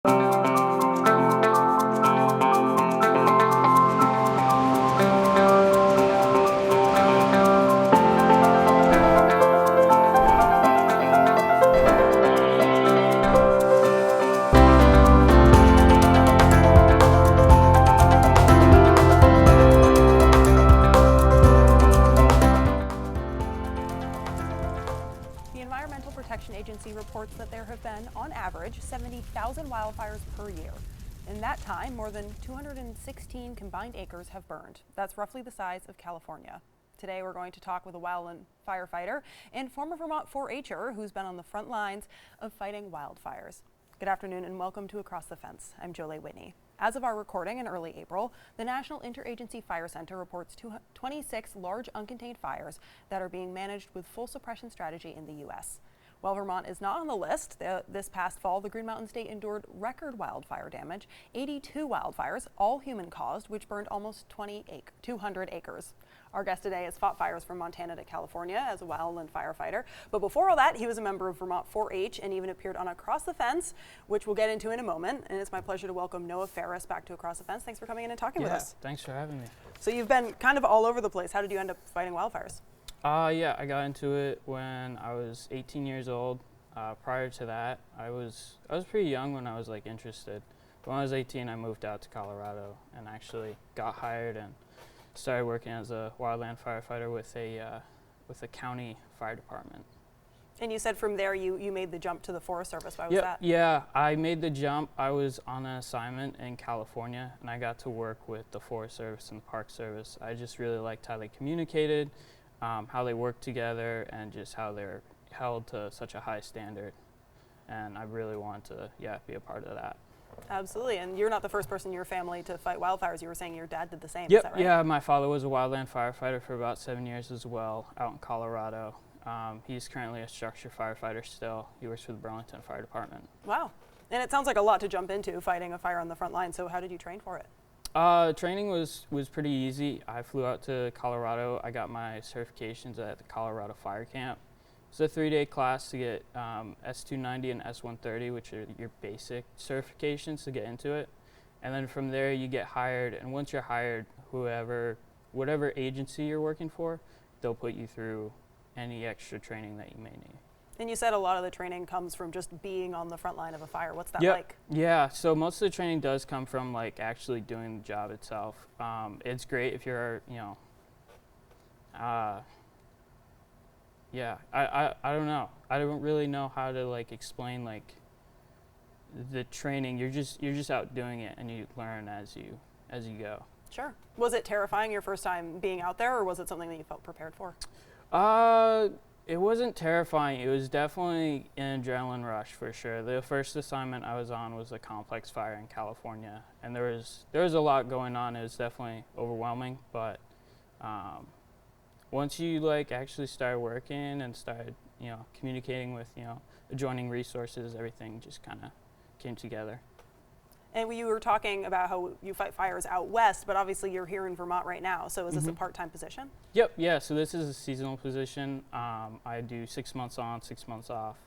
The Environmental Protection Agency reports that there have been, on average, 70,000 wildfires per year. In that time, more than 216 combined acres have burned. That's roughly the size of California. Today, we're going to talk with a wildland firefighter and former Vermont 4-H'er who's been on the front lines of fighting wildfires. Good afternoon and welcome to Across the Fence. I'm Jolie Whitney. As of our recording in early April, the National Interagency Fire Center reports 26 large uncontained fires that are being managed with full suppression strategy in the U.S. While Vermont is not on the list, this past fall, the Green Mountain State endured record wildfire damage, 82 wildfires, all human-caused, which burned almost 200 acres. Our guest today has fought fires from Montana to California as a wildland firefighter. But before all that, he was a member of Vermont 4-H and even appeared on Across the Fence, which we'll get into in a moment. And it's my pleasure to welcome Noah Ferris back to Across the Fence. Thanks for coming in and talking with us. Thanks for having me. So you've been kind of all over the place. How did you end up fighting wildfires? Yeah, I got into it when I was 18 years old. Prior to that, I was pretty young when I was interested. But when I was 18, I moved out to Colorado and actually got hired and started working as a wildland firefighter with a county fire department. And you said from there you made the jump to the Forest Service. Why was that? Yeah, I made the jump. I was on an assignment in California and I got to work with the Forest Service and the Park Service. I just really liked how they communicated, how they worked together, and just how they're held to such a high standard. And I really wanted to be a part of that. Absolutely, and you're not the first person in your family to fight wildfires. You were saying your dad did the same, Yep. Is that right? Yeah, my father was a wildland firefighter for about 7 years as well, out in Colorado. He's currently a structure firefighter still. He works for the Burlington Fire Department. Wow, and it sounds like a lot to jump into, fighting a fire on the front line, so how did you train for it? Training was pretty easy. I flew out to Colorado. I got my certifications at the Colorado Fire Camp. It's a 3-day class to get S290 and S130, which are your basic certifications to get into it. And then from there you get hired, and once you're hired, whatever agency you're working for, they'll put you through any extra training that you may need. And you said a lot of the training comes from just being on the front line of a fire. What's that Yep. like? Yeah, so most of the training does come from actually doing the job itself. It's great if you're, I don't know. I don't really know how to explain the training. You're just out doing it and you learn as you go. Sure. Was it terrifying your first time being out there, or was it something that you felt prepared for? It wasn't terrifying. It was definitely an adrenaline rush for sure. The first assignment I was on was a complex fire in California, and there was a lot going on. It was definitely overwhelming, but once you actually started working and started communicating with adjoining resources, everything just kind of came together. And you were talking about how you fight fires out west, but obviously you're here in Vermont right now. So is this a part-time position? Yep. Yeah. So this is a seasonal position. I do 6 months on, 6 months off.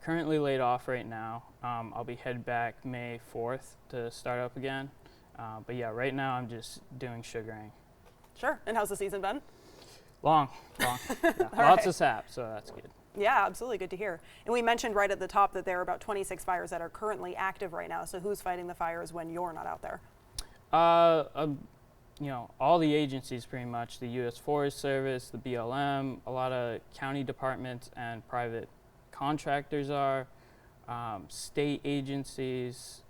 Currently laid off right now. I'll be headed back May 4th to start up again. But yeah, right now I'm just doing sugaring. Sure. And how's the season been? Long. Yeah. Lots of sap, so that's good. Yeah, absolutely. Good to hear. And we mentioned right at the top that there are about 26 fires that are currently active right now. So who's fighting the fires when you're not out there? All the agencies pretty much. The U.S. Forest Service, the BLM, a lot of county departments and private contractors are, state agencies,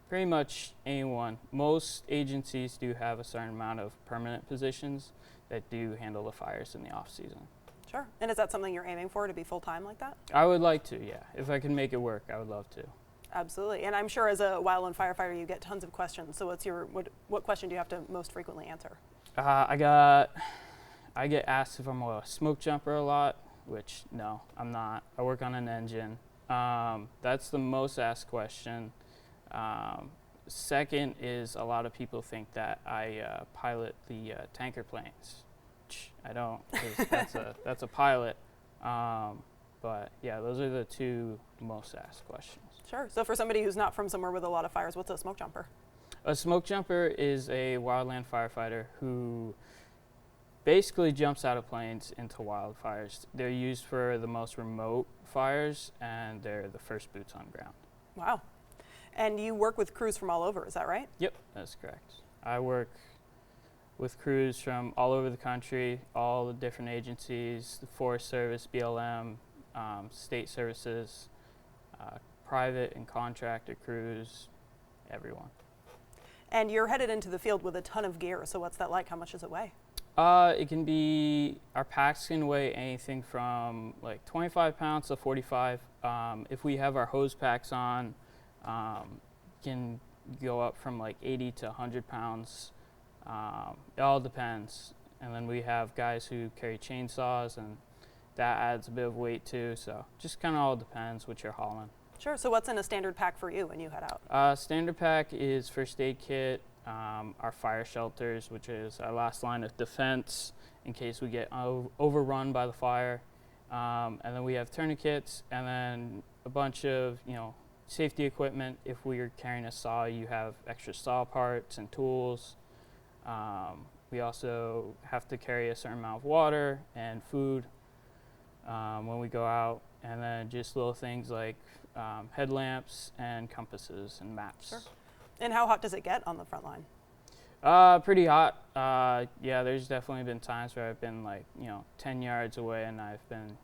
pretty much anyone. Most agencies do have a certain amount of permanent positions that do handle the fires in the off season. Sure. And is that something you're aiming for, to be full-time like that? I would like to, yeah. If I can make it work, I would love to. Absolutely. And I'm sure as a wildland firefighter, you get tons of questions. So what question do you have to most frequently answer? I get asked if I'm a smoke jumper a lot, which no, I'm not. I work on an engine. That's the most asked question. Second is a lot of people think that I pilot the tanker planes. I don't, 'cause that's a pilot. But yeah, those are the two most asked questions. Sure. So for somebody who's not from somewhere with a lot of fires, what's a smoke jumper? A smoke jumper is a wildland firefighter who basically jumps out of planes into wildfires. They're used for the most remote fires, and they're the first boots on ground. Wow. And you work with crews from all over, is that right? Yep, that's correct. I work with crews from all over the country, all the different agencies, the Forest Service, BLM, state services, private and contractor crews, everyone. And you're headed into the field with a ton of gear, so what's that like? How much does it weigh? It can be, our packs can weigh anything from like 25 pounds to 45. If we have our hose packs on, can go up from like 80 to 100 pounds. It all depends. And then we have guys who carry chainsaws, and that adds a bit of weight too. So just kind of all depends what you're hauling. Sure. So what's in a standard pack for you when you head out? Standard pack is first aid kit, our fire shelters, which is our last line of defense in case we get overrun by the fire. And then we have tourniquets, and then a bunch of, safety equipment. If we are carrying a saw, you have extra saw parts and tools. We also have to carry a certain amount of water and food when we go out, and then just little things like headlamps and compasses and maps. Sure. And how hot does it get on the front line? Pretty hot. Yeah, there's definitely been times where I've been like, 10 yards away, and I've been,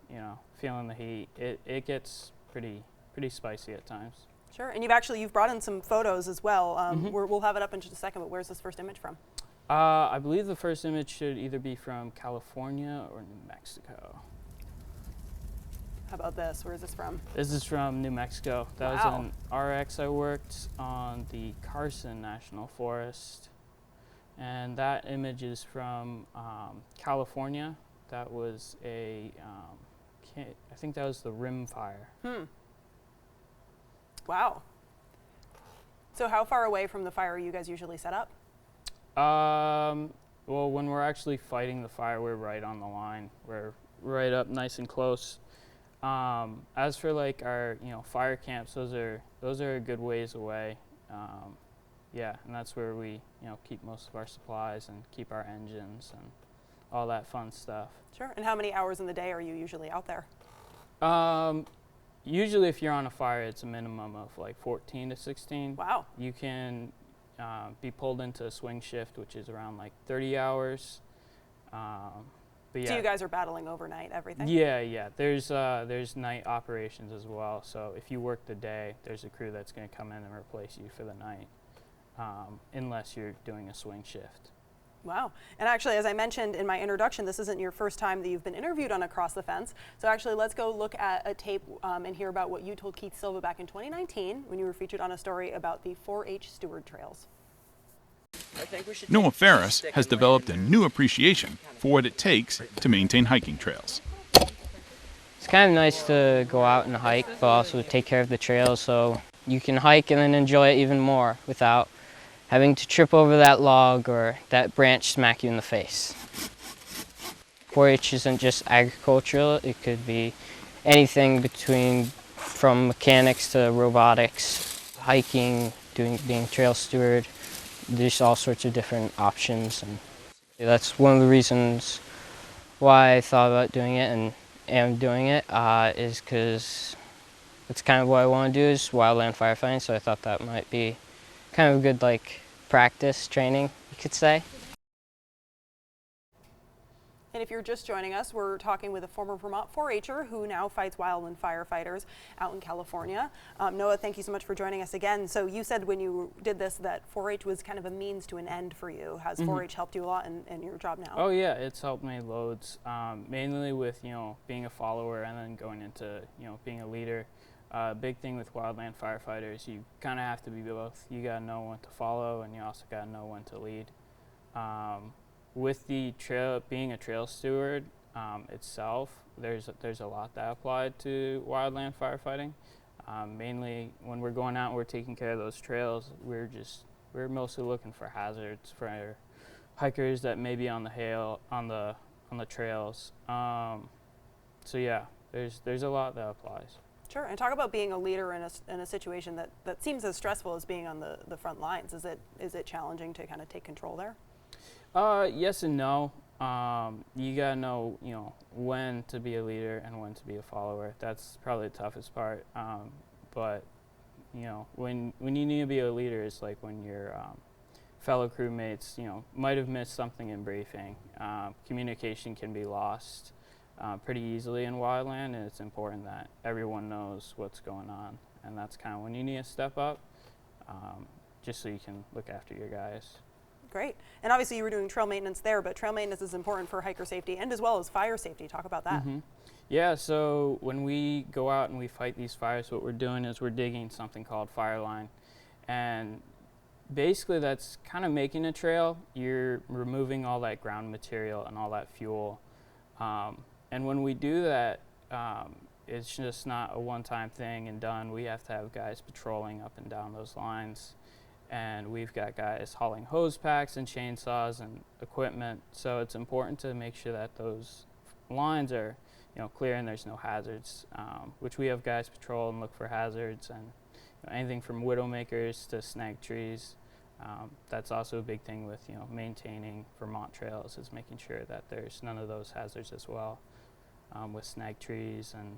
feeling the heat. It gets pretty spicy at times. Sure. And you've brought in some photos as well. We'll have it up in just a second, but where's this first image from? I believe the first image should either be from California or New Mexico. How about this? Where is this from? This is from New Mexico. That Wow. was an RX I worked on the Carson National Forest. And that image is from California. That was I think that was the rim fire. Wow. So how far away from the fire are you guys usually set up? Well, when we're actually fighting the fire, we're right on the line. We're right up nice and close. As for like our, fire camps, those are a good ways away. Yeah, and that's where we, keep most of our supplies and keep our engines and all that fun stuff. Sure. And how many hours in the day are you usually out there? Usually if you're on a fire, it's a minimum of like 14 to 16. Wow. You can be pulled into a swing shift, which is around like 30 hours. But yeah. So you guys are battling overnight, everything? Yeah. There's night operations as well. So if you work the day, there's a crew that's going to come in and replace you for the night, unless you're doing a swing shift. Wow. And actually, as I mentioned in my introduction, this isn't your first time that you've been interviewed on Across the Fence. So actually, let's go look at a tape and hear about what you told Keith Silva back in 2019 when you were featured on a story about the 4-H steward trails. Noah Ferris has developed a new appreciation for what it takes to maintain hiking trails. It's kind of nice to go out and hike, but also take care of the trails so you can hike and then enjoy it even more without having to trip over that log or that branch smack you in the face. 4-H isn't just agricultural, it could be anything from mechanics to robotics, hiking, being trail steward. There's all sorts of different options, and that's one of the reasons why I thought about doing it and am doing it, is because that's kind of what I want to do is wildland firefighting, so I thought that might be kind of a good practice training, you could say. And if you're just joining us, we're talking with a former Vermont 4-H'er who now fights wildland firefighters out in California. Noah, thank you so much for joining us again. So you said when you did this that 4-H was kind of a means to an end for you. Has 4-H helped you a lot in your job now? Oh yeah, it's helped me loads, mainly with, being a follower and then going into, being a leader. Big thing with wildland firefighters, you kind of have to be both. You got to know when to follow, and you also got to know when to lead. With the being a trail steward itself, there's a lot that applied to wildland firefighting. Mainly when we're going out and we're taking care of those trails, we're mostly looking for hazards for hikers that may be on the trails. So yeah, there's a lot that applies. Sure, and talk about being a leader in a situation that seems as stressful as being on the front lines. Is it challenging to kind of take control there? Yes and no. You gotta know, when to be a leader and when to be a follower. That's probably the toughest part. But when you need to be a leader, it's like when your fellow crewmates, might have missed something in briefing. Communication can be lost pretty easily in Wildland, and it's important that everyone knows what's going on. And that's kind of when you need to step up, just so you can look after your guys. Great. And obviously you were doing trail maintenance there, but trail maintenance is important for hiker safety and as well as fire safety. Talk about that. Mm-hmm. Yeah, so when we go out and we fight these fires, what we're doing is we're digging something called fire line. And basically that's kind of making a trail. You're removing all that ground material and all that fuel. And when we do that, it's just not a one-time thing and done. We have to have guys patrolling up and down those lines. And we've got guys hauling hose packs and chainsaws and equipment. So it's important to make sure that those lines are, clear and there's no hazards, which we have guys patrol and look for hazards and anything from widowmakers to snag trees. That's also a big thing with, maintaining Vermont trails is making sure that there's none of those hazards as well, with snag trees and,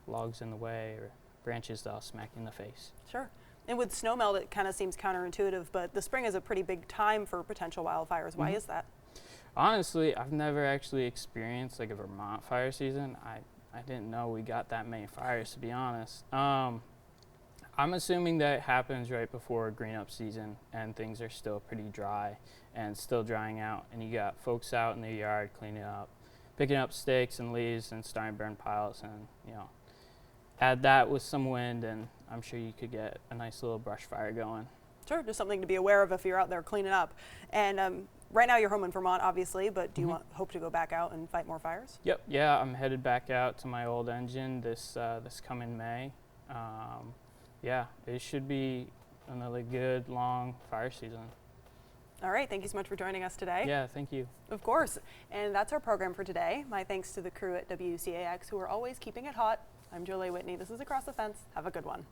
logs in the way or branches that'll smack you in the face. Sure. And with snowmelt, it kind of seems counterintuitive, but the spring is a pretty big time for potential wildfires. Why is that? Honestly, I've never actually experienced like a Vermont fire season. I didn't know we got that many fires, to be honest. I'm assuming that it happens right before green up season and things are still pretty dry and still drying out, and you got folks out in the yard cleaning up, picking up sticks and leaves and starting to burn piles, and add that with some wind and I'm sure you could get a nice little brush fire going. Sure, just something to be aware of if you're out there cleaning up. And right now you're home in Vermont, obviously, but do you hope to go back out and fight more fires? Yep, yeah, I'm headed back out to my old engine this coming May. It should be another good, long fire season. All right, thank you so much for joining us today. Yeah, thank you. Of course, and that's our program for today. My thanks to the crew at WCAX who are always keeping it hot. I'm Julie Whitney. This is Across the Fence. Have a good one.